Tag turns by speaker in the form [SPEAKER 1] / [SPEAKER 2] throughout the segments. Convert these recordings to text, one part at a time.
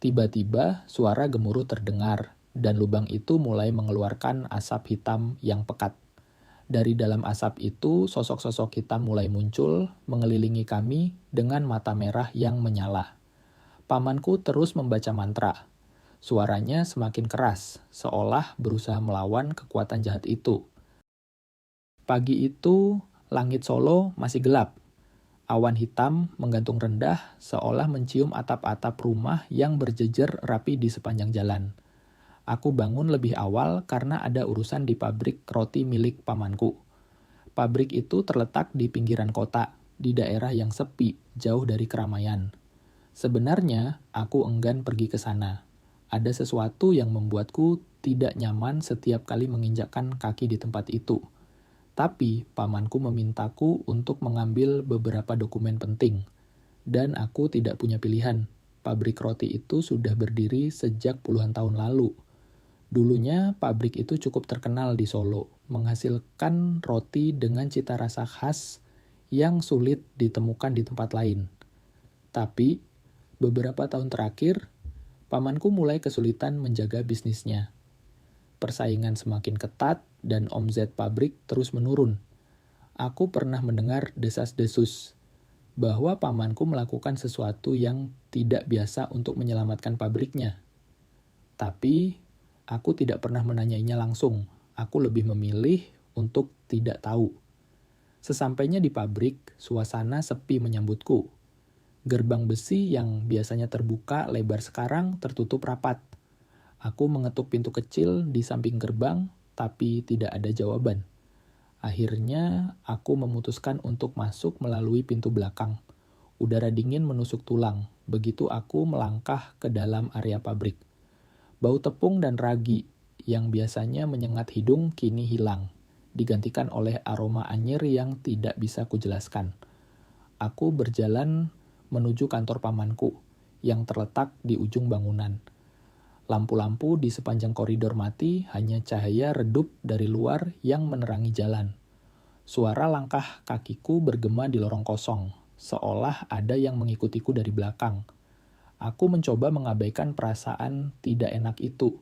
[SPEAKER 1] Tiba-tiba suara gemuruh terdengar, dan lubang itu mulai mengeluarkan asap hitam yang pekat. Dari dalam asap itu, sosok-sosok hitam mulai muncul, mengelilingi kami dengan mata merah yang menyala. Pamanku terus membaca mantra. Suaranya semakin keras, seolah berusaha melawan kekuatan jahat itu. Pagi itu, langit Solo masih gelap. Awan hitam menggantung rendah, seolah mencium atap-atap rumah yang berjejer rapi di sepanjang jalan. Aku bangun lebih awal karena ada urusan di pabrik roti milik pamanku. Pabrik itu terletak di pinggiran kota, di daerah yang sepi, jauh dari keramaian. Sebenarnya, aku enggan pergi ke sana. Ada sesuatu yang membuatku tidak nyaman setiap kali menginjakkan kaki di tempat itu. Tapi, pamanku memintaku untuk mengambil beberapa dokumen penting. Dan aku tidak punya pilihan. Pabrik roti itu sudah berdiri sejak puluhan tahun lalu. Dulunya, pabrik itu cukup terkenal di Solo, menghasilkan roti dengan cita rasa khas yang sulit ditemukan di tempat lain. Tapi, beberapa tahun terakhir, pamanku mulai kesulitan menjaga bisnisnya. Persaingan semakin ketat dan omset pabrik terus menurun. Aku pernah mendengar desas-desus bahwa pamanku melakukan sesuatu yang tidak biasa untuk menyelamatkan pabriknya. Tapi, aku tidak pernah menanyainya langsung. Aku lebih memilih untuk tidak tahu. Sesampainya di pabrik, suasana sepi menyambutku. Gerbang besi yang biasanya terbuka lebar sekarang tertutup rapat. Aku mengetuk pintu kecil di samping gerbang, tapi tidak ada jawaban. Akhirnya, aku memutuskan untuk masuk melalui pintu belakang. Udara dingin menusuk tulang, begitu aku melangkah ke dalam area pabrik. Bau tepung dan ragi yang biasanya menyengat hidung kini hilang, digantikan oleh aroma anyir yang tidak bisa kujelaskan. Aku berjalan menuju kantor pamanku, yang terletak di ujung bangunan. Lampu-lampu di sepanjang koridor mati, hanya cahaya redup dari luar yang menerangi jalan. Suara langkah kakiku bergema di lorong kosong, seolah ada yang mengikutiku dari belakang. Aku mencoba mengabaikan perasaan tidak enak itu,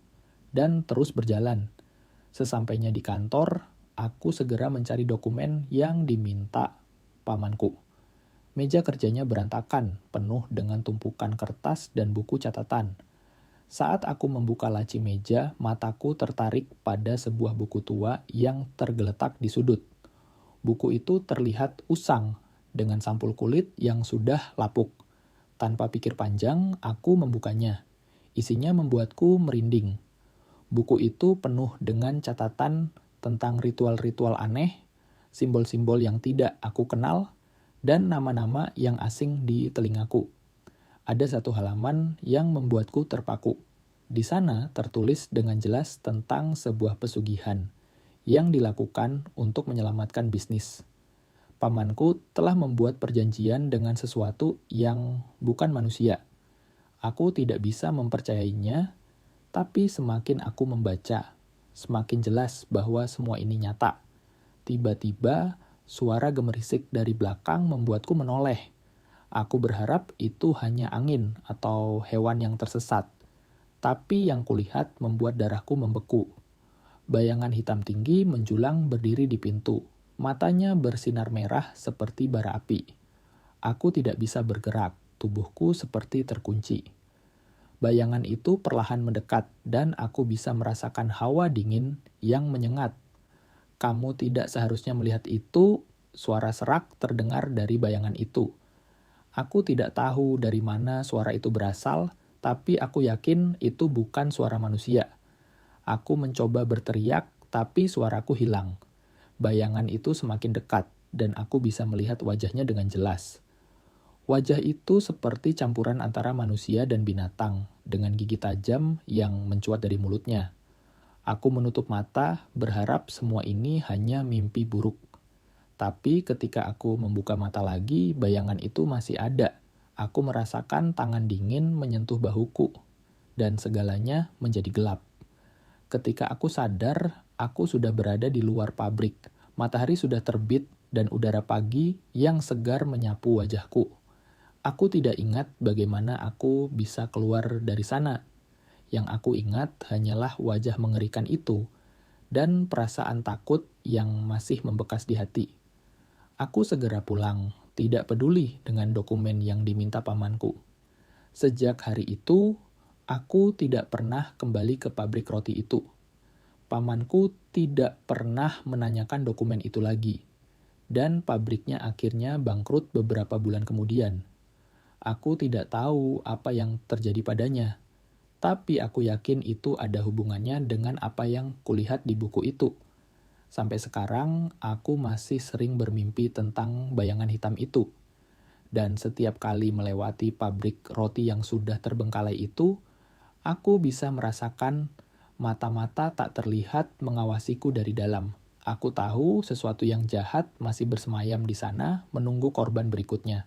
[SPEAKER 1] dan terus berjalan. Sesampainya di kantor, aku segera mencari dokumen yang diminta pamanku. Meja kerjanya berantakan, penuh dengan tumpukan kertas dan buku catatan. Saat aku membuka laci meja, mataku tertarik pada sebuah buku tua yang tergeletak di sudut. Buku itu terlihat usang, dengan sampul kulit yang sudah lapuk. Tanpa pikir panjang, aku membukanya. Isinya membuatku merinding. Buku itu penuh dengan catatan tentang ritual-ritual aneh, simbol-simbol yang tidak aku kenal, dan nama-nama yang asing di telingaku. Ada satu halaman yang membuatku terpaku. Di sana tertulis dengan jelas tentang sebuah pesugihan yang dilakukan untuk menyelamatkan bisnis. Pamanku telah membuat perjanjian dengan sesuatu yang bukan manusia. Aku tidak bisa mempercayainya, tapi semakin aku membaca, semakin jelas bahwa semua ini nyata. Tiba-tiba, suara gemerisik dari belakang membuatku menoleh. Aku berharap itu hanya angin atau hewan yang tersesat. Tapi yang kulihat membuat darahku membeku. Bayangan hitam tinggi menjulang berdiri di pintu. Matanya bersinar merah seperti bara api. Aku tidak bisa bergerak, tubuhku seperti terkunci. Bayangan itu perlahan mendekat dan aku bisa merasakan hawa dingin yang menyengat. Kamu tidak seharusnya melihat itu, suara serak terdengar dari bayangan itu. Aku tidak tahu dari mana suara itu berasal, tapi aku yakin itu bukan suara manusia. Aku mencoba berteriak, tapi suaraku hilang. Bayangan itu semakin dekat, dan aku bisa melihat wajahnya dengan jelas. Wajah itu seperti campuran antara manusia dan binatang, dengan gigi tajam yang mencuat dari mulutnya. Aku menutup mata, berharap semua ini hanya mimpi buruk. Tapi ketika aku membuka mata lagi, bayangan itu masih ada. Aku merasakan tangan dingin menyentuh bahuku, dan segalanya menjadi gelap. Ketika aku sadar, aku sudah berada di luar pabrik. Matahari sudah terbit dan udara pagi yang segar menyapu wajahku. Aku tidak ingat bagaimana aku bisa keluar dari sana. Yang aku ingat hanyalah wajah mengerikan itu dan perasaan takut yang masih membekas di hati. Aku segera pulang, tidak peduli dengan dokumen yang diminta pamanku. Sejak hari itu, aku tidak pernah kembali ke pabrik roti itu. Pamanku tidak pernah menanyakan dokumen itu lagi, dan pabriknya akhirnya bangkrut beberapa bulan kemudian. Aku tidak tahu apa yang terjadi padanya, tapi aku yakin itu ada hubungannya dengan apa yang kulihat di buku itu. Sampai sekarang, aku masih sering bermimpi tentang bayangan hitam itu. Dan setiap kali melewati pabrik roti yang sudah terbengkalai itu, aku bisa merasakan mata-mata tak terlihat mengawasiku dari dalam. Aku tahu sesuatu yang jahat masih bersemayam di sana menunggu korban berikutnya.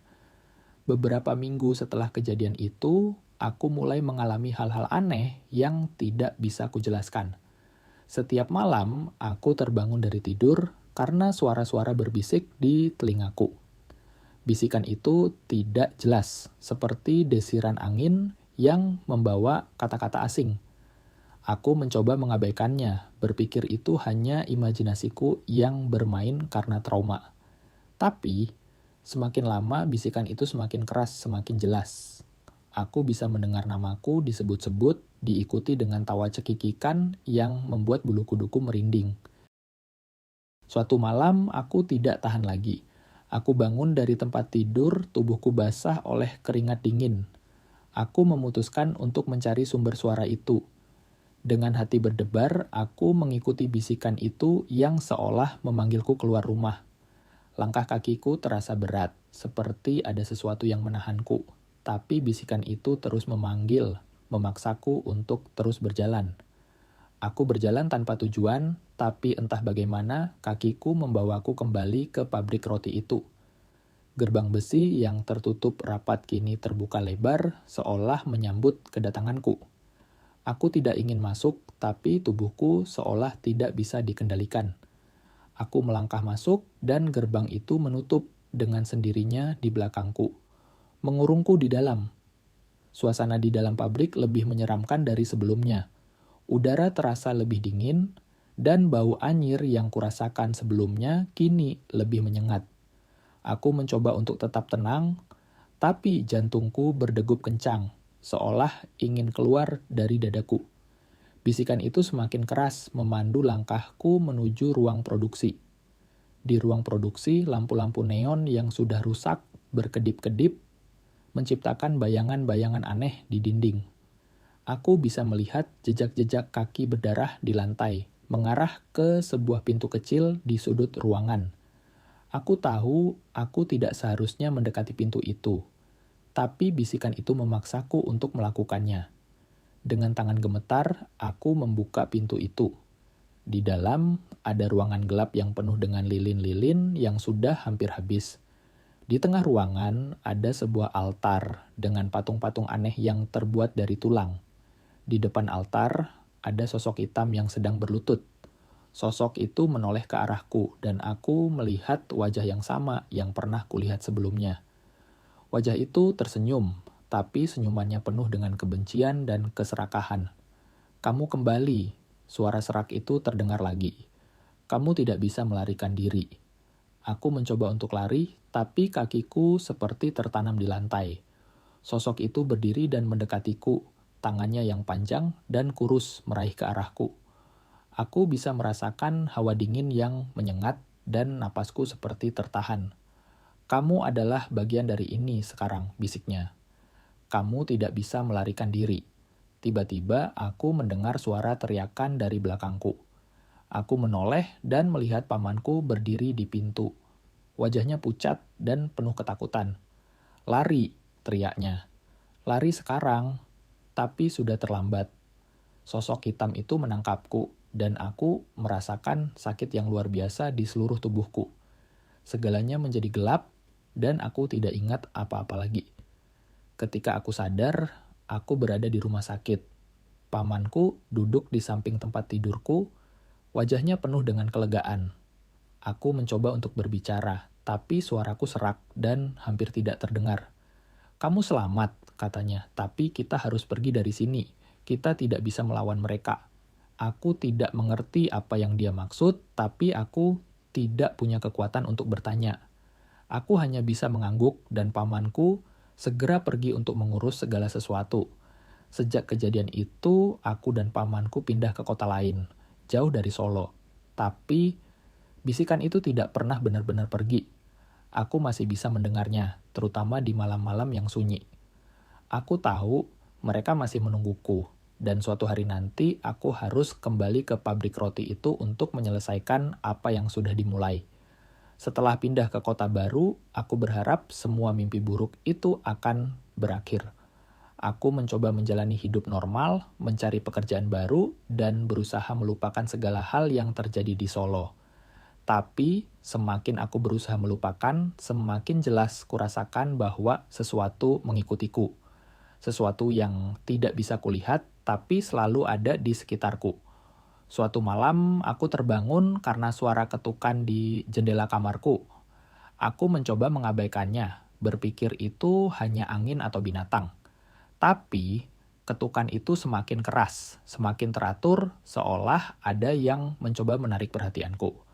[SPEAKER 1] Beberapa minggu setelah kejadian itu, aku mulai mengalami hal-hal aneh yang tidak bisa kujelaskan. Setiap malam, aku terbangun dari tidur karena suara-suara berbisik di telingaku. Bisikan itu tidak jelas, seperti desiran angin yang membawa kata-kata asing. Aku mencoba mengabaikannya, berpikir itu hanya imajinasiku yang bermain karena trauma. Tapi, semakin lama bisikan itu semakin keras, semakin jelas. Aku bisa mendengar namaku disebut-sebut, diikuti dengan tawa cekikikan yang membuat bulu kuduku merinding. Suatu malam, aku tidak tahan lagi. Aku bangun dari tempat tidur, tubuhku basah oleh keringat dingin. Aku memutuskan untuk mencari sumber suara itu. Dengan hati berdebar, aku mengikuti bisikan itu yang seolah memanggilku keluar rumah. Langkah kakiku terasa berat, seperti ada sesuatu yang menahanku. Tapi bisikan itu terus memanggil, memaksaku untuk terus berjalan. Aku berjalan tanpa tujuan, tapi entah bagaimana kakiku membawaku kembali ke pabrik roti itu. Gerbang besi yang tertutup rapat kini terbuka lebar, seolah menyambut kedatanganku. Aku tidak ingin masuk, tapi tubuhku seolah tidak bisa dikendalikan. Aku melangkah masuk, dan gerbang itu menutup dengan sendirinya di belakangku, mengurungku di dalam. Suasana di dalam pabrik lebih menyeramkan dari sebelumnya. Udara terasa lebih dingin, dan bau anyir yang kurasakan sebelumnya kini lebih menyengat. Aku mencoba untuk tetap tenang, tapi jantungku berdegup kencang, seolah ingin keluar dari dadaku. Bisikan itu semakin keras memandu langkahku menuju ruang produksi. Di ruang produksi, lampu-lampu neon yang sudah rusak berkedip-kedip menciptakan bayangan-bayangan aneh di dinding. Aku bisa melihat jejak-jejak kaki berdarah di lantai, mengarah ke sebuah pintu kecil di sudut ruangan. Aku tahu aku tidak seharusnya mendekati pintu itu, tapi bisikan itu memaksaku untuk melakukannya. Dengan tangan gemetar, aku membuka pintu itu. Di dalam, ada ruangan gelap yang penuh dengan lilin-lilin yang sudah hampir habis. Di tengah ruangan, ada sebuah altar dengan patung-patung aneh yang terbuat dari tulang. Di depan altar, ada sosok hitam yang sedang berlutut. Sosok itu menoleh ke arahku, dan aku melihat wajah yang sama yang pernah kulihat sebelumnya. Wajah itu tersenyum, tapi senyumannya penuh dengan kebencian dan keserakahan. "Kamu kembali," suara serak itu terdengar lagi. "Kamu tidak bisa melarikan diri." Aku mencoba untuk lari, tapi kakiku seperti tertanam di lantai. Sosok itu berdiri dan mendekatiku, tangannya yang panjang dan kurus meraih ke arahku. Aku bisa merasakan hawa dingin yang menyengat dan napasku seperti tertahan. "Kamu adalah bagian dari ini sekarang," bisiknya. "Kamu tidak bisa melarikan diri." Tiba-tiba aku mendengar suara teriakan dari belakangku. Aku menoleh dan melihat pamanku berdiri di pintu. Wajahnya pucat dan penuh ketakutan. "Lari!" teriaknya. "Lari sekarang!" Tapi sudah terlambat. Sosok hitam itu menangkapku, dan aku merasakan sakit yang luar biasa di seluruh tubuhku. Segalanya menjadi gelap, dan aku tidak ingat apa-apa lagi. Ketika aku sadar, aku berada di rumah sakit. Pamanku duduk di samping tempat tidurku, wajahnya penuh dengan kelegaan. Aku mencoba untuk berbicara, tapi suaraku serak dan hampir tidak terdengar. Kamu selamat, katanya, tapi kita harus pergi dari sini. Kita tidak bisa melawan mereka. Aku tidak mengerti apa yang dia maksud, tapi aku tidak punya kekuatan untuk bertanya. Aku hanya bisa mengangguk dan pamanku segera pergi untuk mengurus segala sesuatu. Sejak kejadian itu, aku dan pamanku pindah ke kota lain, jauh dari Solo. Tapi bisikan itu tidak pernah benar-benar pergi. Aku masih bisa mendengarnya, terutama di malam-malam yang sunyi. Aku tahu mereka masih menungguku, dan suatu hari nanti aku harus kembali ke pabrik roti itu untuk menyelesaikan apa yang sudah dimulai. Setelah pindah ke kota baru, aku berharap semua mimpi buruk itu akan berakhir. Aku mencoba menjalani hidup normal, mencari pekerjaan baru, dan berusaha melupakan segala hal yang terjadi di Solo. Tapi, semakin aku berusaha melupakan, semakin jelas kurasakan bahwa sesuatu mengikutiku. Sesuatu yang tidak bisa kulihat, tapi selalu ada di sekitarku. Suatu malam, aku terbangun karena suara ketukan di jendela kamarku. Aku mencoba mengabaikannya, berpikir itu hanya angin atau binatang. Tapi, ketukan itu semakin keras, semakin teratur, seolah ada yang mencoba menarik perhatianku.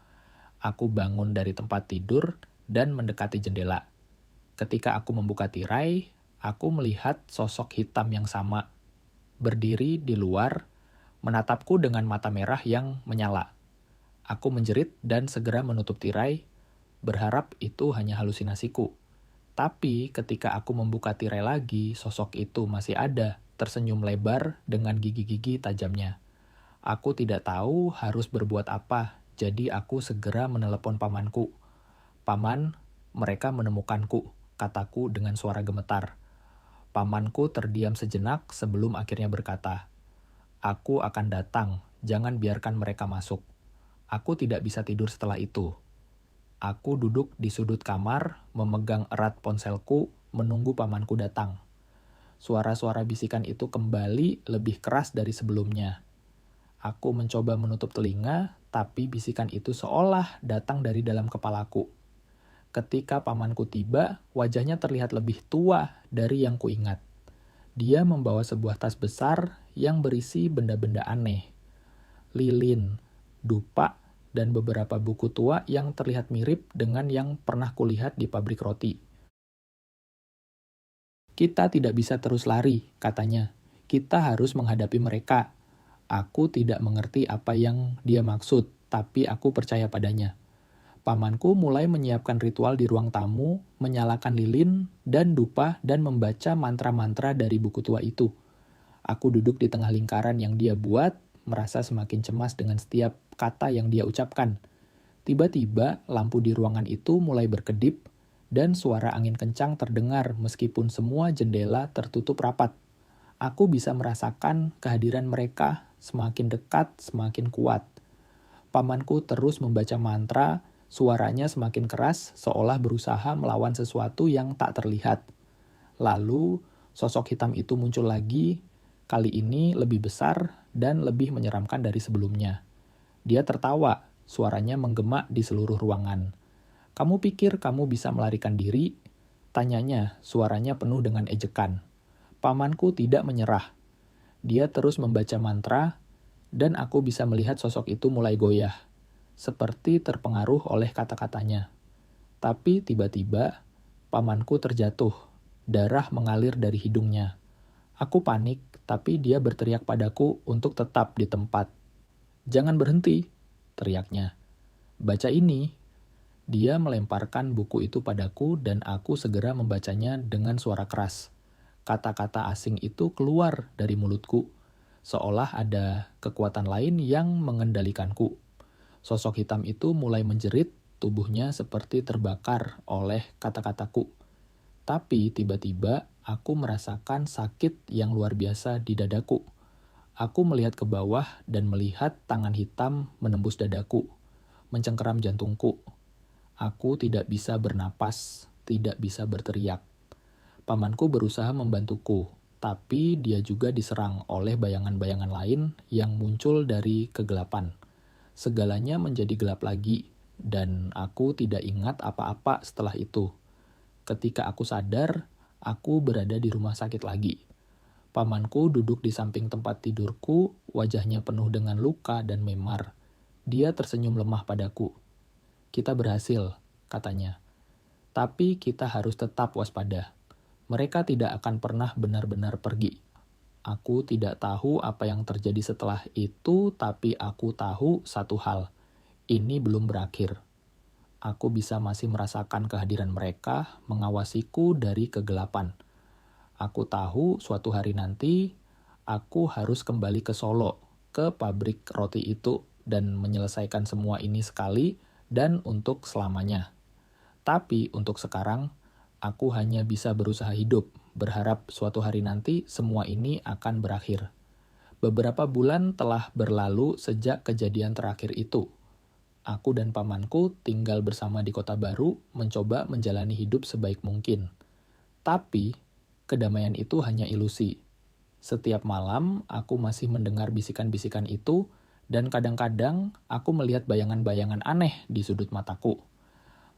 [SPEAKER 1] Aku bangun dari tempat tidur dan mendekati jendela. Ketika aku membuka tirai, aku melihat sosok hitam yang sama, berdiri di luar, menatapku dengan mata merah yang menyala. Aku menjerit dan segera menutup tirai, berharap itu hanya halusinasiku. Tapi ketika aku membuka tirai lagi, sosok itu masih ada, tersenyum lebar dengan gigi-gigi tajamnya. Aku tidak tahu harus berbuat apa, jadi aku segera menelepon pamanku. "Paman, mereka menemukanku," kataku dengan suara gemetar. Pamanku terdiam sejenak sebelum akhirnya berkata, "Aku akan datang, jangan biarkan mereka masuk." Aku tidak bisa tidur setelah itu. Aku duduk di sudut kamar, memegang erat ponselku, menunggu pamanku datang. Suara-suara bisikan itu kembali lebih keras dari sebelumnya. Aku mencoba menutup telinga, tapi bisikan itu seolah datang dari dalam kepalaku. Ketika pamanku tiba, wajahnya terlihat lebih tua dari yang kuingat. Dia membawa sebuah tas besar yang berisi benda-benda aneh. Lilin, dupa, dan beberapa buku tua yang terlihat mirip dengan yang pernah kulihat di pabrik roti. "Kita tidak bisa terus lari," katanya. "Kita harus menghadapi mereka." Aku tidak mengerti apa yang dia maksud, tapi aku percaya padanya. Pamanku mulai menyiapkan ritual di ruang tamu, menyalakan lilin dan dupa dan membaca mantra-mantra dari buku tua itu. Aku duduk di tengah lingkaran yang dia buat, merasa semakin cemas dengan setiap kata yang dia ucapkan. Tiba-tiba lampu di ruangan itu mulai berkedip dan suara angin kencang terdengar meskipun semua jendela tertutup rapat. Aku bisa merasakan kehadiran mereka semakin dekat, semakin kuat. Pamanku terus membaca mantra, suaranya semakin keras seolah berusaha melawan sesuatu yang tak terlihat. Lalu, sosok hitam itu muncul lagi, kali ini lebih besar dan lebih menyeramkan dari sebelumnya. Dia tertawa, suaranya menggema di seluruh ruangan. "Kamu pikir kamu bisa melarikan diri?" tanyanya, suaranya penuh dengan ejekan. Pamanku tidak menyerah. Dia terus membaca mantra, dan aku bisa melihat sosok itu mulai goyah, seperti terpengaruh oleh kata-katanya. Tapi tiba-tiba, pamanku terjatuh. Darah mengalir dari hidungnya. Aku panik, tapi dia berteriak padaku untuk tetap di tempat. "Jangan berhenti," teriaknya. "Baca ini." Dia melemparkan buku itu padaku dan aku segera membacanya dengan suara keras. Kata-kata asing itu keluar dari mulutku, seolah ada kekuatan lain yang mengendalikanku. Sosok hitam itu mulai menjerit, tubuhnya seperti terbakar oleh kata-kataku. Tapi tiba-tiba aku merasakan sakit yang luar biasa di dadaku. Aku melihat ke bawah dan melihat tangan hitam menembus dadaku, mencengkeram jantungku. Aku tidak bisa bernapas, tidak bisa berteriak. Pamanku berusaha membantuku, tapi dia juga diserang oleh bayangan-bayangan lain yang muncul dari kegelapan. Segalanya menjadi gelap lagi, dan aku tidak ingat apa-apa setelah itu. Ketika aku sadar, Aku berada di rumah sakit lagi. Pamanku duduk di samping tempat tidurku, wajahnya penuh dengan luka dan memar. Dia tersenyum lemah padaku. "Kita berhasil," katanya. "Tapi kita harus tetap waspada. Mereka tidak akan pernah benar-benar pergi." Aku tidak tahu apa yang terjadi setelah itu, tapi aku tahu satu hal. Ini belum berakhir. Aku bisa masih merasakan kehadiran mereka mengawasiku dari kegelapan. Aku tahu suatu hari nanti aku harus kembali ke Solo, ke pabrik roti itu, dan menyelesaikan semua ini sekali dan untuk selamanya. Tapi untuk sekarang, aku hanya bisa berusaha hidup, berharap suatu hari nanti semua ini akan berakhir. Beberapa bulan telah berlalu sejak kejadian terakhir itu. Aku dan pamanku tinggal bersama di kota baru, mencoba menjalani hidup sebaik mungkin. Tapi, kedamaian itu hanya ilusi. Setiap malam, aku masih mendengar bisikan-bisikan itu, dan kadang-kadang aku melihat bayangan-bayangan aneh di sudut mataku.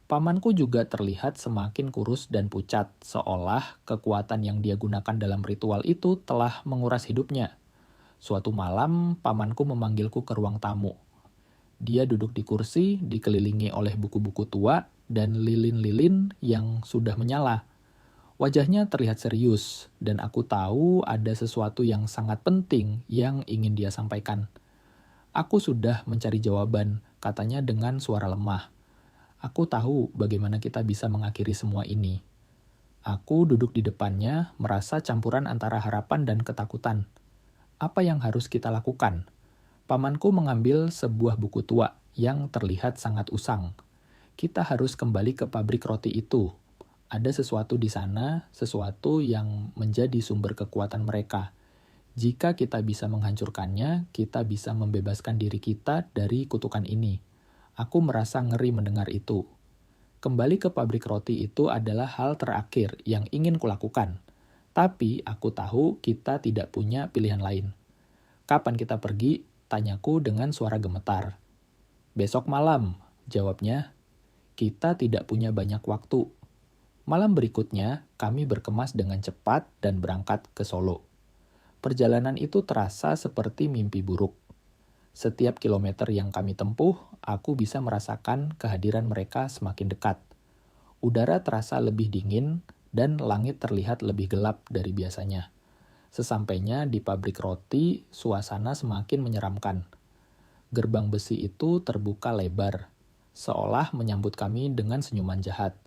[SPEAKER 1] Pamanku juga terlihat semakin kurus dan pucat, seolah kekuatan yang dia gunakan dalam ritual itu telah menguras hidupnya. Suatu malam, pamanku memanggilku ke ruang tamu. Dia duduk di kursi, dikelilingi oleh buku-buku tua dan lilin-lilin yang sudah menyala. Wajahnya terlihat serius, dan aku tahu ada sesuatu yang sangat penting yang ingin dia sampaikan. "Aku sudah mencari jawaban," katanya dengan suara lemah. "Aku tahu bagaimana kita bisa mengakhiri semua ini." Aku duduk di depannya, merasa campuran antara harapan dan ketakutan. Apa yang harus kita lakukan? Pamanku mengambil sebuah buku tua yang terlihat sangat usang. "Kita harus kembali ke pabrik roti itu. Ada sesuatu di sana, sesuatu yang menjadi sumber kekuatan mereka. Jika kita bisa menghancurkannya, kita bisa membebaskan diri kita dari kutukan ini." Aku merasa ngeri mendengar itu. Kembali ke pabrik roti itu adalah hal terakhir yang ingin kulakukan. Tapi aku tahu kita tidak punya pilihan lain. "Kapan kita pergi?" tanyaku dengan suara gemetar. "Besok malam," jawabnya. "Kita tidak punya banyak waktu." Malam berikutnya, kami berkemas dengan cepat dan berangkat ke Solo. Perjalanan itu terasa seperti mimpi buruk. Setiap kilometer yang kami tempuh, aku bisa merasakan kehadiran mereka semakin dekat. Udara terasa lebih dingin, dan langit terlihat lebih gelap dari biasanya. Sesampainya di pabrik roti, suasana semakin menyeramkan. Gerbang besi itu terbuka lebar, seolah menyambut kami dengan senyuman jahat.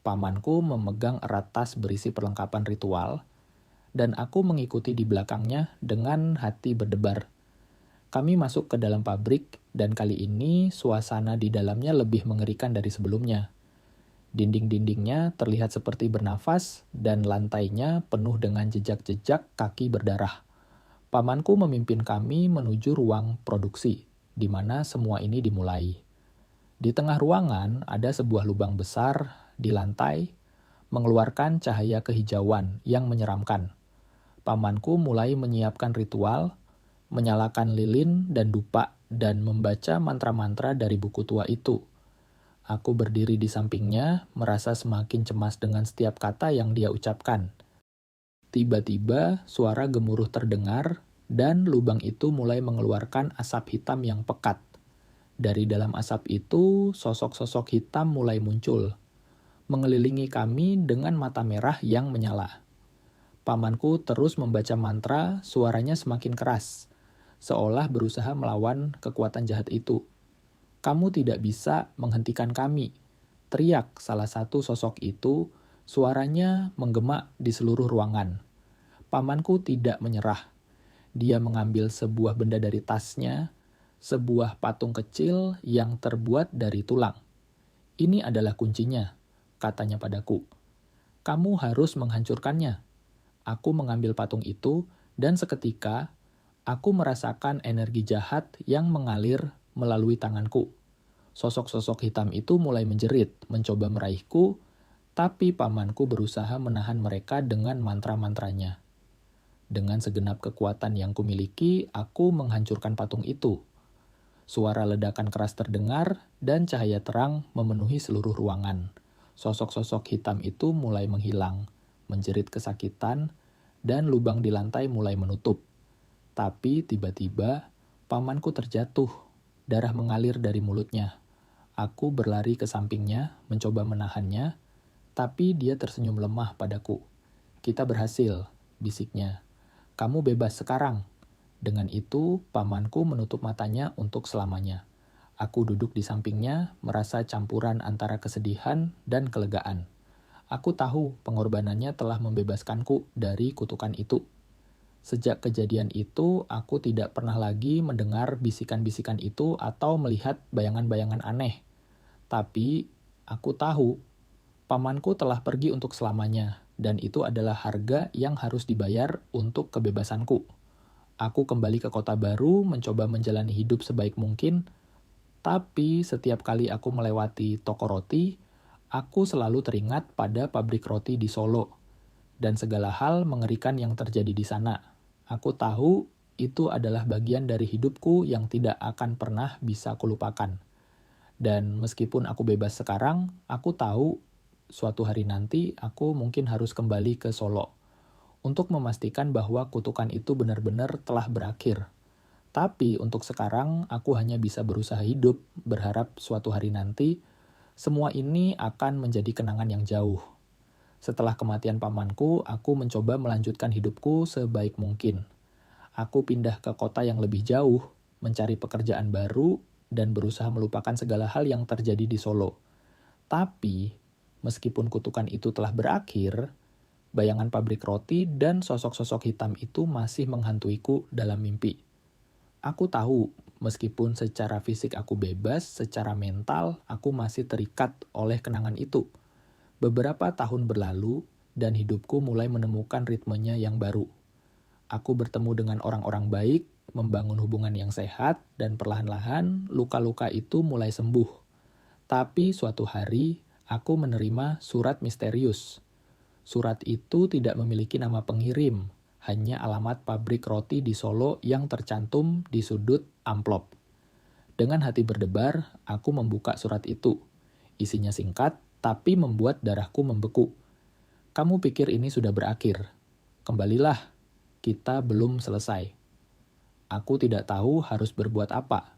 [SPEAKER 1] Pamanku memegang erat tas berisi perlengkapan ritual, dan aku mengikuti di belakangnya dengan hati berdebar. Kami masuk ke dalam pabrik, dan kali ini suasana di dalamnya lebih mengerikan dari sebelumnya. Dinding-dindingnya terlihat seperti bernafas, dan lantainya penuh dengan jejak-jejak kaki berdarah. Pamanku memimpin kami menuju ruang produksi, di mana semua ini dimulai. Di tengah ruangan ada sebuah lubang besar di lantai, mengeluarkan cahaya kehijauan yang menyeramkan. Pamanku mulai menyiapkan ritual, menyalakan lilin dan dupa, dan membaca mantra-mantra dari buku tua itu. Aku berdiri di sampingnya, merasa semakin cemas dengan setiap kata yang dia ucapkan. Tiba-tiba, suara gemuruh terdengar, dan lubang itu mulai mengeluarkan asap hitam yang pekat. Dari dalam asap itu, sosok-sosok hitam mulai muncul, mengelilingi kami dengan mata merah yang menyala. Pamanku terus membaca mantra, suaranya semakin keras, seolah berusaha melawan kekuatan jahat itu. "Kamu tidak bisa menghentikan kami," teriak salah satu sosok itu, suaranya menggema di seluruh ruangan. Pamanku tidak menyerah. Dia mengambil sebuah benda dari tasnya, sebuah patung kecil yang terbuat dari tulang. "Ini adalah kuncinya," katanya padaku. "Kamu harus menghancurkannya." Aku mengambil patung itu, dan seketika, aku merasakan energi jahat yang mengalir melalui tanganku. Sosok-sosok hitam itu mulai menjerit, mencoba meraihku, tapi pamanku berusaha menahan mereka dengan mantra-mantranya. Dengan segenap kekuatan yang kumiliki, aku menghancurkan patung itu. Suara ledakan keras terdengar, dan cahaya terang memenuhi seluruh ruangan. Sosok-sosok hitam itu mulai menghilang. menjerit kesakitan, dan lubang di lantai mulai menutup. Tapi tiba-tiba, pamanku terjatuh. Darah mengalir dari mulutnya. Aku berlari ke sampingnya, mencoba menahannya, tapi dia tersenyum lemah padaku. "Kita berhasil," bisiknya. "Kamu bebas sekarang." Dengan itu, pamanku menutup matanya untuk selamanya. Aku duduk di sampingnya, merasa campuran antara kesedihan dan kelegaan. Aku tahu pengorbanannya telah membebaskanku dari kutukan itu. Sejak kejadian itu, aku tidak pernah lagi mendengar bisikan-bisikan itu atau melihat bayangan-bayangan aneh. Tapi, aku tahu pamanku telah pergi untuk selamanya, dan itu adalah harga yang harus dibayar untuk kebebasanku. Aku kembali ke kota baru, mencoba menjalani hidup sebaik mungkin, tapi setiap kali aku melewati toko roti, aku selalu teringat pada pabrik roti di Solo, dan segala hal mengerikan yang terjadi di sana. Aku tahu itu adalah bagian dari hidupku yang tidak akan pernah bisa kulupakan. Dan meskipun aku bebas sekarang, aku tahu suatu hari nanti aku mungkin harus kembali ke Solo untuk memastikan bahwa kutukan itu benar-benar telah berakhir. Tapi untuk sekarang, aku hanya bisa berusaha hidup, berharap suatu hari nanti, semua ini akan menjadi kenangan yang jauh. Setelah kematian pamanku, aku mencoba melanjutkan hidupku sebaik mungkin. Aku pindah ke kota yang lebih jauh, mencari pekerjaan baru, dan berusaha melupakan segala hal yang terjadi di Solo. Tapi, meskipun kutukan itu telah berakhir, bayangan pabrik roti dan sosok-sosok hitam itu masih menghantuiku dalam mimpi. Aku tahu, meskipun secara fisik aku bebas, secara mental aku masih terikat oleh kenangan itu. Beberapa tahun berlalu, dan hidupku mulai menemukan ritmenya yang baru. Aku bertemu dengan orang-orang baik, membangun hubungan yang sehat, dan perlahan-lahan luka-luka itu mulai sembuh. Tapi suatu hari, aku menerima surat misterius. Surat itu tidak memiliki nama pengirim, hanya alamat pabrik roti di Solo yang tercantum di sudut amplop. Dengan hati berdebar, aku membuka surat itu. Isinya singkat, tapi membuat darahku membeku. "Kamu pikir ini sudah berakhir? Kembalilah, kita belum selesai." Aku tidak tahu harus berbuat apa.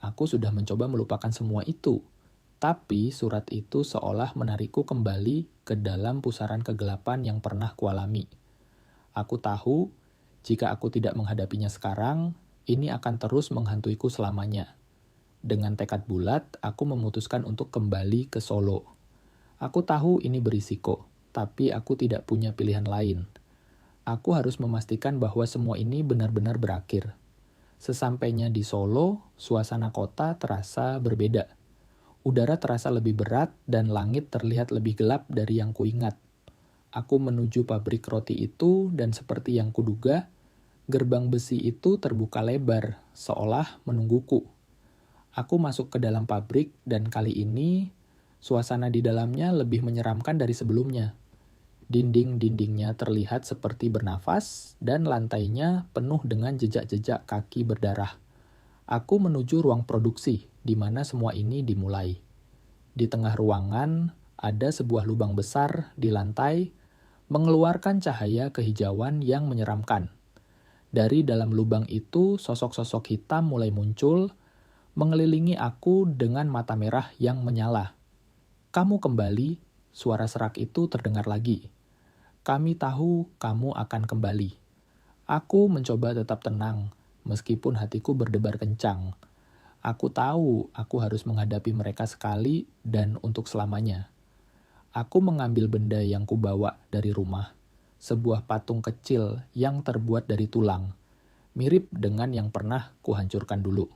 [SPEAKER 1] Aku sudah mencoba melupakan semua itu. Tapi surat itu seolah menarikku kembali ke dalam pusaran kegelapan yang pernah kualami. Aku tahu, jika aku tidak menghadapinya sekarang, ini akan terus menghantuiku selamanya. Dengan tekad bulat, aku memutuskan untuk kembali ke Solo. Aku tahu ini berisiko, tapi aku tidak punya pilihan lain. Aku harus memastikan bahwa semua ini benar-benar berakhir. Sesampainya di Solo, suasana kota terasa berbeda. Udara terasa lebih berat dan langit terlihat lebih gelap dari yang kuingat. Aku menuju pabrik roti itu dan seperti yang kuduga, gerbang besi itu terbuka lebar, seolah menungguku. Aku masuk ke dalam pabrik dan kali ini, suasana di dalamnya lebih menyeramkan dari sebelumnya. Dinding-dindingnya terlihat seperti bernafas dan lantainya penuh dengan jejak-jejak kaki berdarah. Aku menuju ruang produksi, di mana semua ini dimulai. Di tengah ruangan, ada sebuah lubang besar di lantai, mengeluarkan cahaya kehijauan yang menyeramkan. Dari dalam lubang itu, sosok-sosok hitam mulai muncul, mengelilingi aku dengan mata merah yang menyala. "Kamu kembali," suara serak itu terdengar lagi. "Kami tahu kamu akan kembali." Aku mencoba tetap tenang, meskipun hatiku berdebar kencang. Aku tahu aku harus menghadapi mereka sekali dan untuk selamanya. Aku mengambil benda yang kubawa dari rumah, sebuah patung kecil yang terbuat dari tulang, mirip dengan yang pernah kuhancurkan dulu.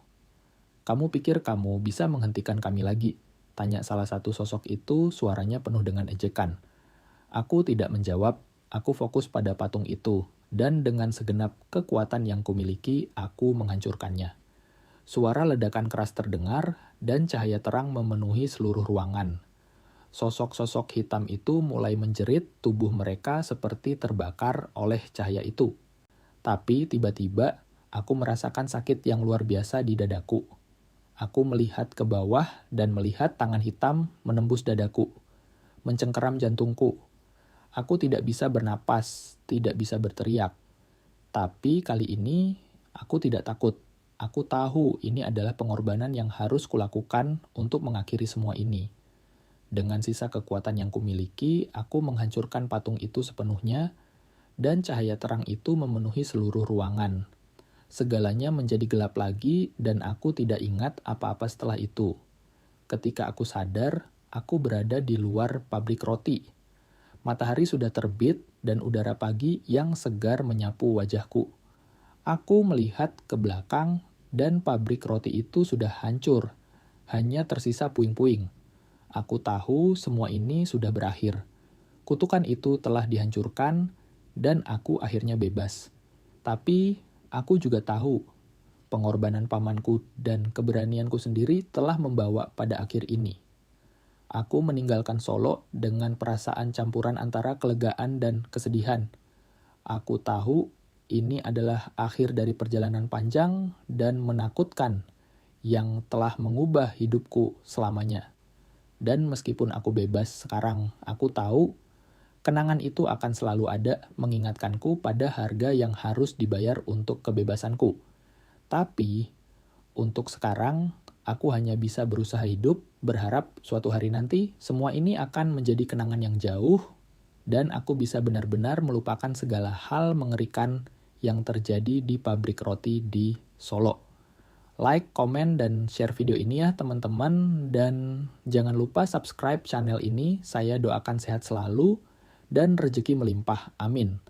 [SPEAKER 1] "Kamu pikir kamu bisa menghentikan kami lagi?" tanya salah satu sosok itu, suaranya penuh dengan ejekan. Aku tidak menjawab, aku fokus pada patung itu, dan dengan segenap kekuatan yang kumiliki, aku menghancurkannya. Suara ledakan keras terdengar, dan cahaya terang memenuhi seluruh ruangan. Sosok-sosok hitam itu mulai menjerit, tubuh mereka seperti terbakar oleh cahaya itu. Tapi tiba-tiba, aku merasakan sakit yang luar biasa di dadaku. Aku melihat ke bawah dan melihat tangan hitam menembus dadaku, mencengkeram jantungku. Aku tidak bisa bernapas, tidak bisa berteriak. Tapi kali ini aku tidak takut. Aku tahu ini adalah pengorbanan yang harus kulakukan untuk mengakhiri semua ini. Dengan sisa kekuatan yang kumiliki, aku menghancurkan patung itu sepenuhnya, dan cahaya terang itu memenuhi seluruh ruangan. Segalanya menjadi gelap lagi, dan aku tidak ingat apa-apa setelah itu. Ketika aku sadar, aku berada di luar pabrik roti. Matahari sudah terbit, dan udara pagi yang segar menyapu wajahku. Aku melihat ke belakang, dan pabrik roti itu sudah hancur. Hanya tersisa puing-puing. Aku tahu semua ini sudah berakhir. Kutukan itu telah dihancurkan, dan aku akhirnya bebas. Tapi aku juga tahu, pengorbanan pamanku dan keberanianku sendiri telah membawa pada akhir ini. Aku meninggalkan Solo dengan perasaan campuran antara kelegaan dan kesedihan. Aku tahu ini adalah akhir dari perjalanan panjang dan menakutkan yang telah mengubah hidupku selamanya. Dan meskipun aku bebas sekarang, aku tahu kenangan itu akan selalu ada mengingatkanku pada harga yang harus dibayar untuk kebebasanku. Tapi, untuk sekarang, aku hanya bisa berusaha hidup, berharap suatu hari nanti semua ini akan menjadi kenangan yang jauh, dan aku bisa benar-benar melupakan segala hal mengerikan yang terjadi di pabrik roti di Solo. Like, komen, dan share video ini ya teman-teman, dan jangan lupa subscribe channel ini. Saya doakan sehat selalu dan rezeki melimpah. Amin.